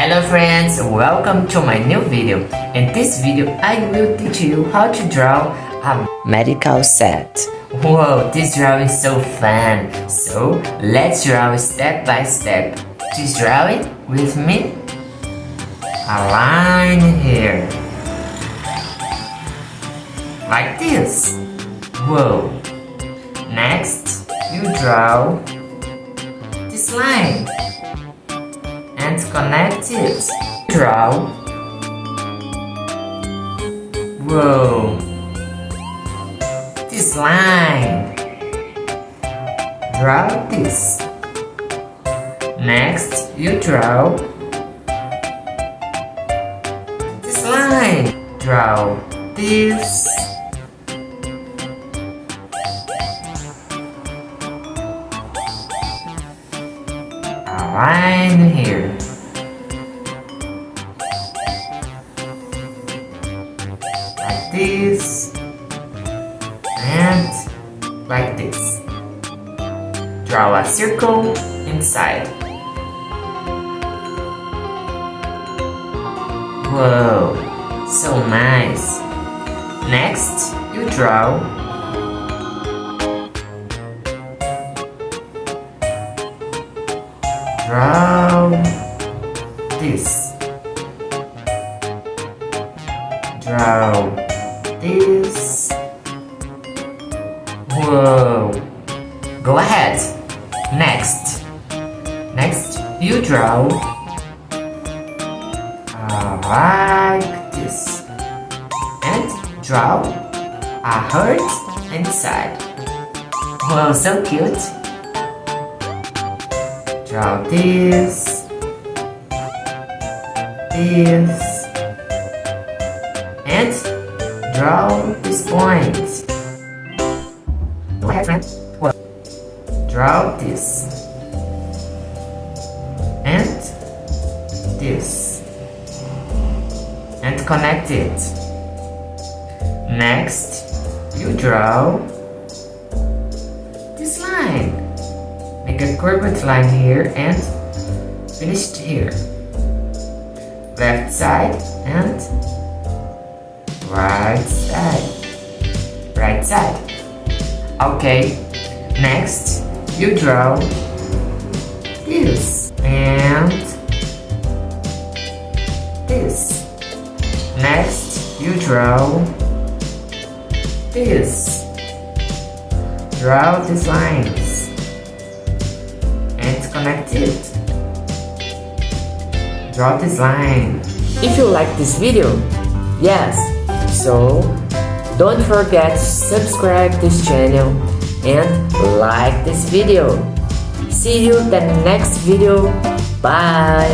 Hello friends, welcome to my new video. In this video, I will teach you how to draw a medical set. Whoa, this drawing is so fun. So, let's draw step by step. Just draw it with me. A line here. Like this. Whoa. Next, you draw this line and connect it. Draw. Whoa. This line. Draw this. Next, you draw this line. Draw this. A line here. Like this. And like this. Draw a circle inside. Whoa, so nice. Next, you draw this. Draw this. Whoa. Go ahead. Next, you draw like this. And draw a heart inside. Whoa, so cute. Draw this, and draw this point. Go ahead, friend. Draw this, and this, and connect it. Next, you draw this line. Make a curved line here and finish it here. Left side and right side. Right side. Okay. Next, you draw this and this. Next, you draw this. Draw these lines and connect it. Draw this line. If you like this video, yes, so don't forget to subscribe this channel and like this video. See you the next video. Bye.